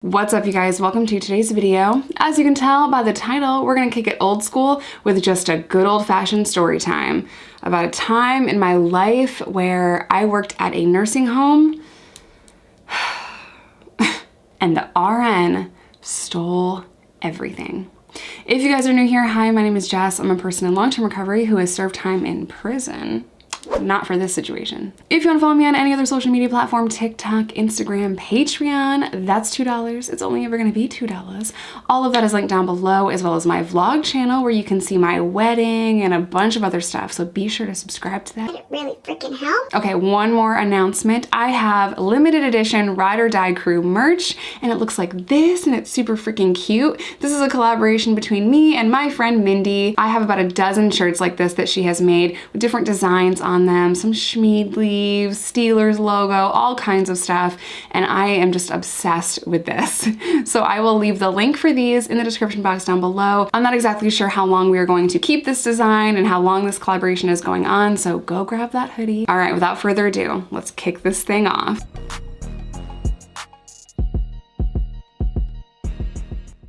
What's up, you guys? Welcome to today's video. As you can tell by the title, we're gonna kick it old school with just a good old-fashioned story time about a time in my life where I worked at a nursing home and the RN stole everything. If you guys are new here, hi, my name is Jess. I'm a person in long-term recovery who has served time in prison. Not for this situation. If you want to follow me on any other social media platform, TikTok, Instagram, Patreon, that's $2. It's only ever going to be $2. All of that is linked down below, as well as my vlog channel where you can see my wedding and a bunch of other stuff. So be sure to subscribe to that. It really freaking helps. Okay, one more announcement. I have limited edition Ride or Die Crew merch, and it looks like this, and it's super freaking cute. This is a collaboration between me and my friend Mindy. I have about a dozen shirts like this that she has made with different designs on them, some Schmied leaves, Steelers logo, all kinds of stuff, and I am just obsessed with this. So I will leave the link for these in the description box down below. I'm not exactly sure how long we are going to keep this design and how long this collaboration is going on, so go grab that hoodie. All right, without further ado, let's kick this thing off.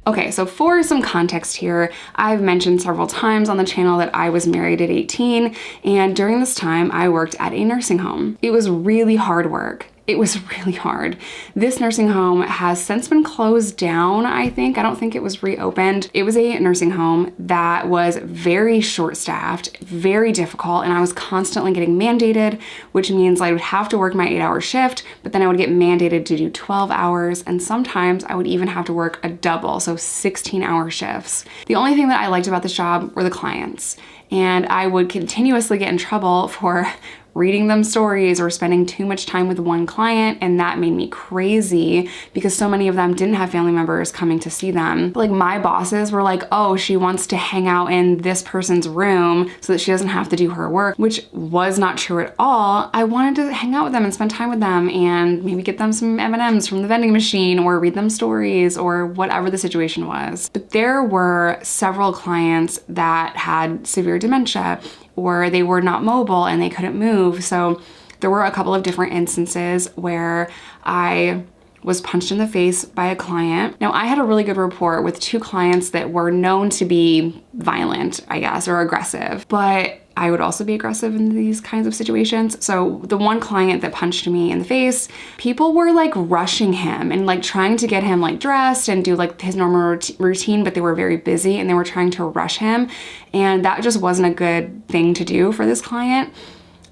Okay, so for some context here, I've mentioned several times on the channel that I was married at 18, and during this time I worked at a nursing home. It was really hard work. It was really hard. This nursing home has since been closed down, I think. I don't think it was reopened. It was a nursing home that was very short-staffed, very difficult, and I was constantly getting mandated, which means I would have to work my 8-hour shift, but then I would get mandated to do 12 hours, and sometimes I would even have to work a double, so 16-hour shifts. The only thing that I liked about this job were the clients, and I would continuously get in trouble for reading them stories or spending too much time with one client, and that made me crazy because so many of them didn't have family members coming to see them. Like, my bosses were like, oh, she wants to hang out in this person's room so that she doesn't have to do her work, which was not true at all. I wanted to hang out with them and spend time with them and maybe get them some M&Ms from the vending machine or read them stories or whatever the situation was. But there were several clients that had severe dementia, or they were not mobile and they couldn't move. So there were a couple of different instances where I was punched in the face by a client. Now, I had a really good rapport with two clients that were known to be violent, I guess, or aggressive, but I would also be aggressive in these kinds of situations. So the one client that punched me in the face, people were like rushing him and like trying to get him like dressed and do like his normal routine, but they were very busy and they were trying to rush him. And that just wasn't a good thing to do for this client.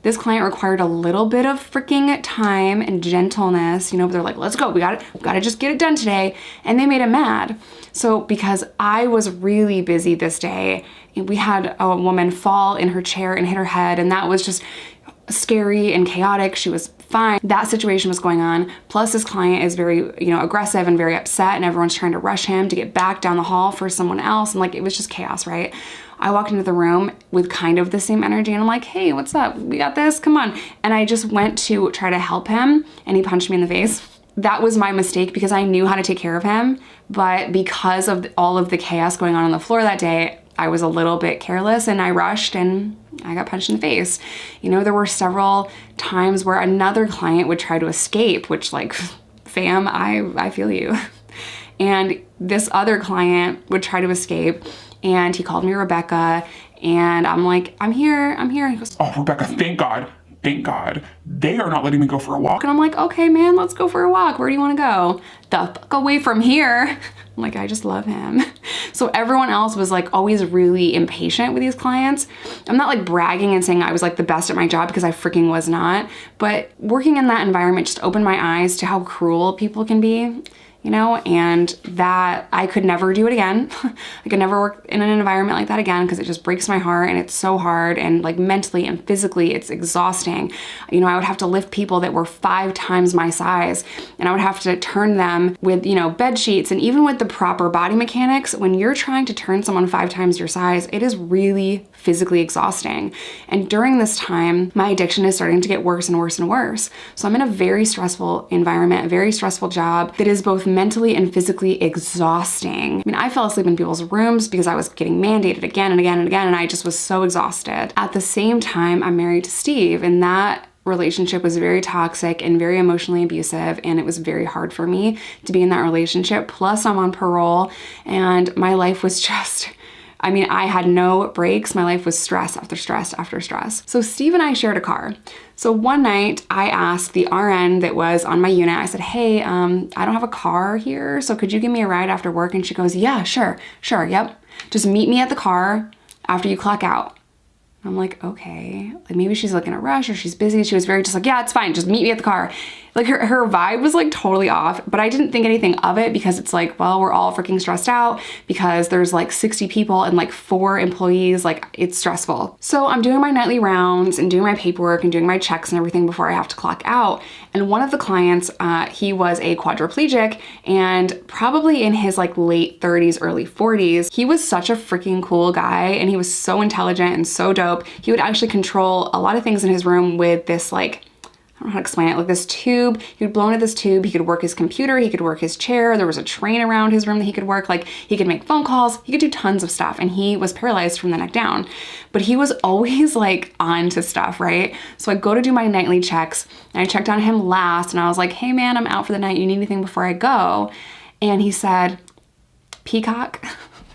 This client required a little bit of freaking time and gentleness, you know, but they're like, let's go, we gotta just get it done today. And they made him mad. So because I was really busy this day, we had a woman fall in her chair and hit her head, and that was just scary and chaotic. She was fine. That situation was going on. Plus this client is very, you know, aggressive and very upset, and everyone's trying to rush him to get back down the hall for someone else. And like, it was just chaos, right? I walked into the room with kind of the same energy, and I'm like, hey, what's up? We got this, come on. And I just went to try to help him, and he punched me in the face. That was my mistake because I knew how to take care of him, but because of all of the chaos going on the floor that day, I was a little bit careless and I rushed and I got punched in the face. You know, there were several times where another client would try to escape, which, like, fam, I feel you. And this other client would try to escape, and he called me Rebecca, and I'm like, I'm here. And he goes, oh, Rebecca, thank God. Thank God. They are not letting me go for a walk. And I'm like, okay, man, let's go for a walk. Where do you want to go? The fuck away from here. I'm like, I just love him. So everyone else was like always really impatient with these clients. I'm not like bragging and saying I was like the best at my job, because I freaking was not. But working in that environment just opened my eyes to how cruel people can be, you know, and that I could never do it again. I could never work in an environment like that again, because it just breaks my heart, and it's so hard, and like mentally and physically it's exhausting. You know, I would have to lift people that were 5 times my size, and I would have to turn them with, you know, bed sheets, and even with the proper body mechanics, when you're trying to turn someone 5 times your size, it is really physically exhausting. And during this time, my addiction is starting to get worse and worse and worse. So I'm in a very stressful environment, a very stressful job that is both mentally and physically exhausting. I mean, I fell asleep in people's rooms because I was getting mandated again and again and again, and I just was so exhausted. At the same time, I'm married to Steve, and that relationship was very toxic and very emotionally abusive, and it was very hard for me to be in that relationship. Plus, I'm on parole, and my life was just, I mean, I had no breaks. My life was stress after stress after stress. So Steve and I shared a car. So one night I asked the RN that was on my unit, I said, hey, I don't have a car here, so could you give me a ride after work? And she goes, yeah, sure, yep. Just meet me at the car after you clock out. I'm like, okay, like maybe she's like in a rush or she's busy. She was very just like, yeah, it's fine. Just meet me at the car. Like her vibe was like totally off, but I didn't think anything of it because it's like, well, we're all freaking stressed out because there's like 60 people and like 4 employees. Like it's stressful. So I'm doing my nightly rounds and doing my paperwork and doing my checks and everything before I have to clock out. And one of the clients, he was a quadriplegic and probably in his like late 30s, early 40s. He was such a freaking cool guy and he was so intelligent and so dope. He would actually control a lot of things in his room with this like, I don't know how to explain it, like this tube. He would blow into this tube. He could work his computer. He could work his chair. There was a train around his room that he could work. Like he could make phone calls. He could do tons of stuff. And he was paralyzed from the neck down. But he was always like on to stuff, right? So I go to do my nightly checks and I checked on him last and I was like, hey man, I'm out for the night. You need anything before I go? And he said, peacock.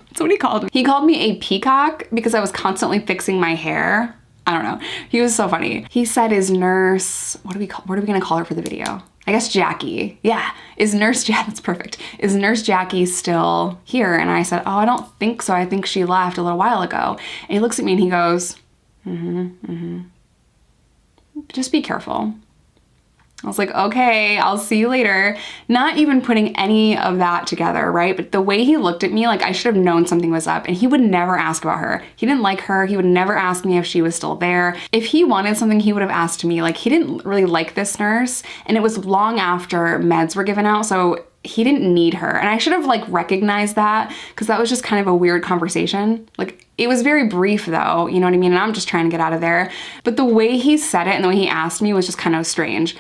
That's what he called me. He called me a peacock because I was constantly fixing my hair. I don't know. He was so funny. He said his nurse, what are we gonna call her for the video? I guess Jackie. Yeah. That's perfect. Is Nurse Jackie still here? And I said, oh, I don't think so. I think she left a little while ago. And he looks at me and he goes, just be careful. I was like, okay, I'll see you later. Not even putting any of that together, right? But the way he looked at me, like I should have known something was up, and he would never ask about her. He didn't like her. He would never ask me if she was still there. If he wanted something, he would have asked me. Like he didn't really like this nurse, and it was long after meds were given out, so he didn't need her. And I should have like recognized that because that was just kind of a weird conversation. Like it was very brief though, you know what I mean? And I'm just trying to get out of there. But the way he said it and the way he asked me was just kind of strange.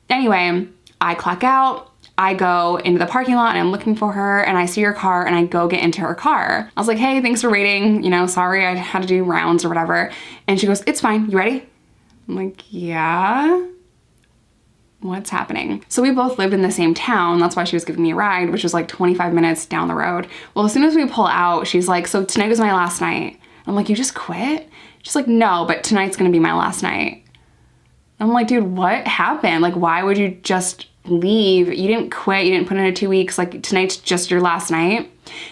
Anyway, I clock out, I go into the parking lot and I'm looking for her and I see her car and I go get into her car. I was like, hey, thanks for waiting. You know, sorry, I had to do rounds or whatever. And she goes, it's fine, you ready? I'm like, yeah. What's happening? So we both lived in the same town. That's why she was giving me a ride, which was like 25 minutes down the road. Well, as soon as we pull out, she's like, so tonight was my last night. I'm like, you just quit? She's like, no, but tonight's gonna be my last night. I'm like, dude, what happened? Like, why would you just leave? You didn't quit. You didn't put in a 2 weeks. Like, tonight's just your last night.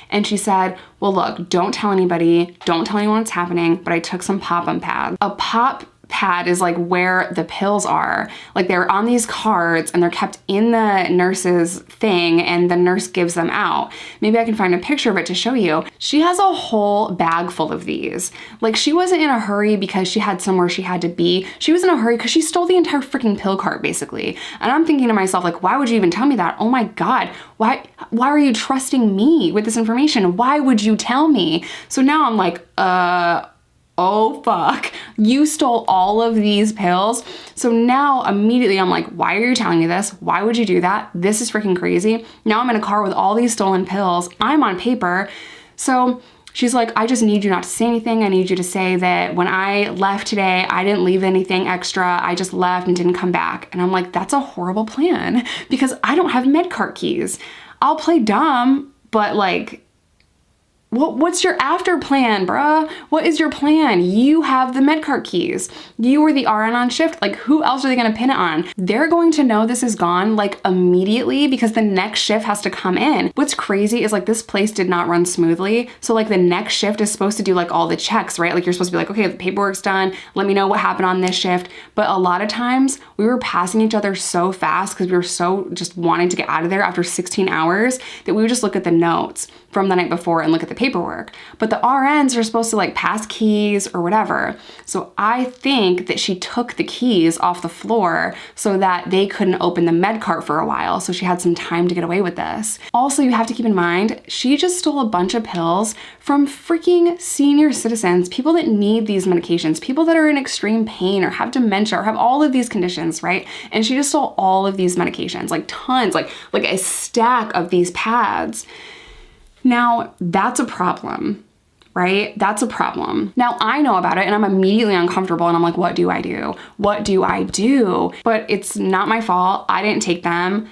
And she said, well, look, don't tell anybody. Don't tell anyone what's happening. But I took some pop-up pads. A pop pad is like where the pills are. Like they're on these cards and they're kept in the nurse's thing and the nurse gives them out. Maybe I can find a picture of it to show you. She has a whole bag full of these. Like she wasn't in a hurry because she had somewhere she had to be. She was in a hurry because she stole the entire freaking pill cart basically. And I'm thinking to myself, like, why would you even tell me that? Oh my God, why are you trusting me with this information? Why would you tell me? So now I'm like, oh fuck, you stole all of these pills. So now immediately I'm like, why are you telling me this? Why would you do that? This is freaking crazy. Now I'm in a car with all these stolen pills. I'm on paper. So she's like, I just need you not to say anything. I need you to say that when I left today, I didn't leave anything extra. I just left and didn't come back. And I'm like, that's a horrible plan because I don't have med cart keys. I'll play dumb, but like, what's your after plan, bruh? What is your plan? You have the medcart keys. You were the RN on shift. Like, who else are they gonna pin it on? They're going to know this is gone like immediately because the next shift has to come in. What's crazy is like this place did not run smoothly. So like the next shift is supposed to do like all the checks, right? Like you're supposed to be like, okay, the paperwork's done. Let me know what happened on this shift. But a lot of times we were passing each other so fast because we were so just wanting to get out of there after 16 hours that we would just look at the notes from the night before and look at the paperwork. But the RNs are supposed to like pass keys or whatever. So I think that she took the keys off the floor so that they couldn't open the med cart for a while. So she had some time to get away with this. Also, you have to keep in mind, she just stole a bunch of pills from freaking senior citizens, people that need these medications, people that are in extreme pain or have dementia or have all of these conditions, right? And she just stole all of these medications, like tons, like a stack of these pads. Now, that's a problem right? That's a problem. Now I know about it and I'm immediately uncomfortable and I'm like, what do I do? What do I do? But it's not my fault. I didn't take them.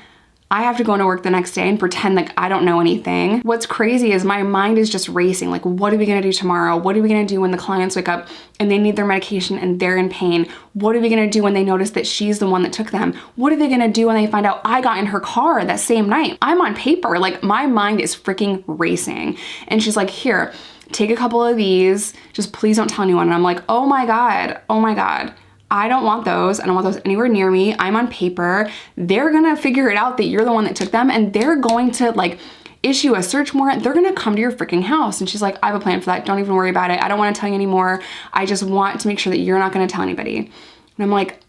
I have to go into work the next day and pretend like I don't know anything. What's crazy is my mind is just racing. Like, what are we gonna do tomorrow? What are we gonna do when the clients wake up and they need their medication and they're in pain? What are we gonna do when they notice that she's the one that took them? What are they gonna do when they find out I got in her car that same night? I'm on paper, like my mind is freaking racing. And she's like, here, take a couple of these, just please don't tell anyone. And I'm like, oh my God. I don't want those. I don't want those anywhere near me. I'm on paper. They're gonna figure it out that you're the one that took them and they're going to like issue a search warrant. They're gonna come to your freaking house. And she's like, I have a plan for that. Don't even worry about it. I don't wanna tell you anymore. I just want to make sure that you're not gonna tell anybody. And I'm like,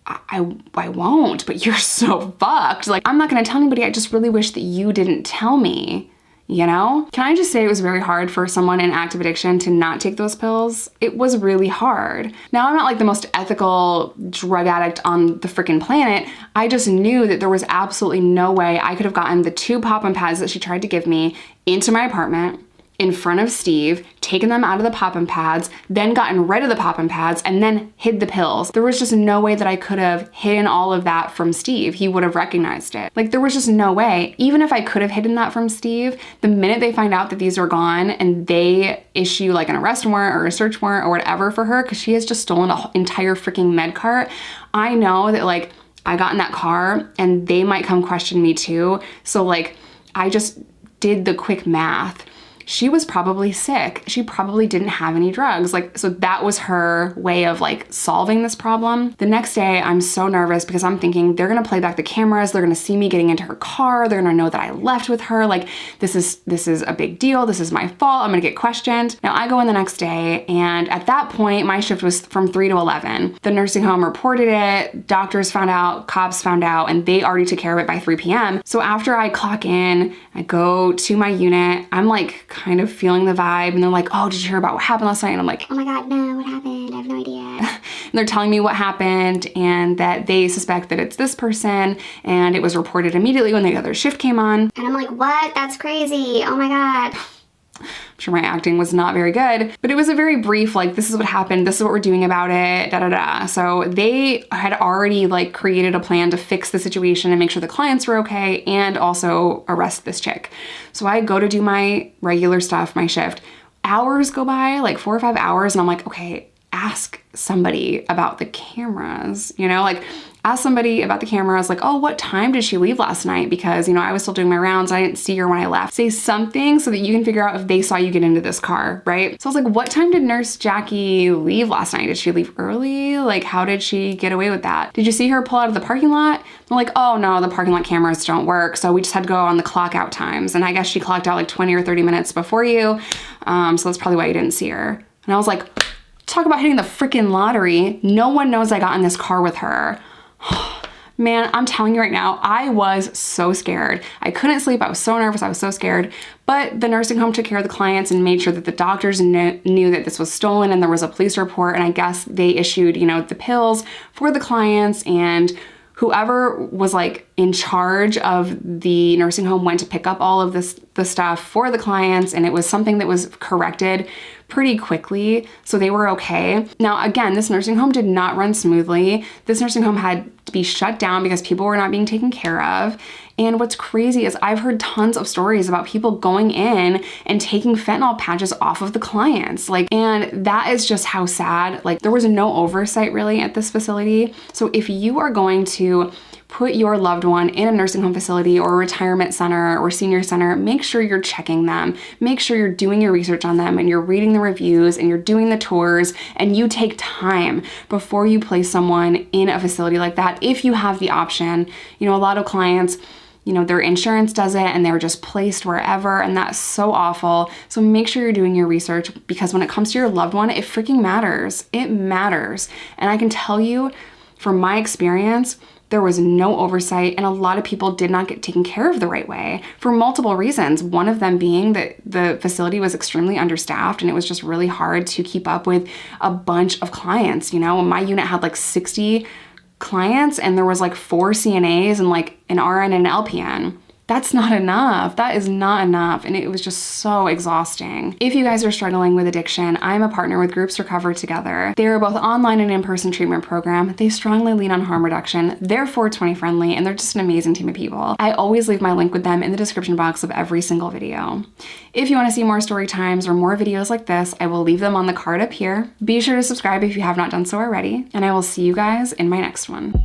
I won't, but you're so fucked. Like, I'm not gonna tell anybody. I just really wish that you didn't tell me. You know? Can I just say it was very hard for someone in active addiction to not take those pills? It was really hard. Now, I'm not like the most ethical drug addict on the freaking planet. I just knew that there was absolutely no way I could have gotten the 2 pop-in pads that she tried to give me into my apartment, in front of Steve, taken them out of the pop-in pads, then gotten rid of the pop-in pads, and then hid the pills. There was just no way that I could have hidden all of that from Steve. He would have recognized it. Like, there was just no way. Even if I could have hidden that from Steve, the minute they find out that these are gone and they issue like an arrest warrant or a search warrant or whatever for her, because she has just stolen an entire freaking med cart, I know that like I got in that car and they might come question me too. So like, I just did the quick math. She was probably sick. She probably didn't have any drugs. Like, so that was her way of like solving this problem. The next day, I'm so nervous because I'm thinking they're gonna play back the cameras. They're gonna see me getting into her car. They're gonna know that I left with her. Like, this is a big deal. This is my fault. I'm gonna get questioned. Now I go in the next day, and at that point, my shift was from 3 to 11. The nursing home reported it. Doctors found out, cops found out, and they already took care of it by 3 p.m. So after I clock in, I go to my unit. I'm like kind of feeling the vibe, and they're like, oh, did you hear about what happened last night? And I'm like, oh my God, no, what happened? I have no idea. And they're telling me what happened and that they suspect that it's this person, and it was reported immediately when the other shift came on. And I'm like, what? That's crazy. Oh my God. I'm sure my acting was not very good, but it was a very brief, like, this is what happened, this is what we're doing about it, da da da. So they had already like created a plan to fix the situation and make sure the clients were okay and also arrest this chick. So I go to do my regular stuff, my shift. Hours go by, like 4 or 5 hours, and I'm like, okay, ask somebody about the cameras, you know, like ask somebody about the cameras, like, oh, what time did she leave last night? Because, you know, I was still doing my rounds. I didn't see her when I left. Say something so that you can figure out if they saw you get into this car, right? So I was like, what time did Nurse Jackie leave last night? Did she leave early? Like, how did she get away with that? Did you see her pull out of the parking lot? I'm like, oh no, the parking lot cameras don't work. So we just had to go on the clock out times. And I guess she clocked out like 20 or 30 minutes before you. So that's probably why you didn't see her. And I was like, talk about hitting the freaking lottery. No one knows I got in this car with her. Man, I'm telling you right now, I was so scared. I couldn't sleep. I was so nervous. I was so scared. But the nursing home took care of the clients and made sure that the doctors knew that this was stolen, and there was a police report. And I guess they issued, you know, the pills for the clients, and whoever was like in charge of the nursing home went to pick up all of the stuff for the clients, and it was something that was corrected pretty quickly, so they were okay. Now, again, this nursing home did not run smoothly. This nursing home had to be shut down because people were not being taken care of. And what's crazy is I've heard tons of stories about people going in and taking fentanyl patches off of the clients. Like, and that is just how sad. Like, there was no oversight really at this facility. So if you are going to put your loved one in a nursing home facility or a retirement center or senior center, make sure you're checking them. Make sure you're doing your research on them and you're reading the reviews and you're doing the tours, and you take time before you place someone in a facility like that if you have the option. You know, a lot of clients, you know, their insurance does it and they're just placed wherever, and that's so awful. So make sure you're doing your research, because when it comes to your loved one, it freaking matters. It matters. And I can tell you from my experience, there was no oversight, and a lot of people did not get taken care of the right way for multiple reasons. One of them being that the facility was extremely understaffed, and it was just really hard to keep up with a bunch of clients. You know, my unit had like 60 clients, and there was like 4 CNAs and like an RN and an LPN. That's not enough. That is not enough. And it was just so exhausting. If you guys are struggling with addiction, I'm a partner with Groups Recover Together. They are both online and in-person treatment program. They strongly lean on harm reduction. They're 420 friendly, and they're just an amazing team of people. I always leave my link with them in the description box of every single video. If you want to see more story times or more videos like this, I will leave them on the card up here. Be sure to subscribe if you have not done so already, and I will see you guys in my next one.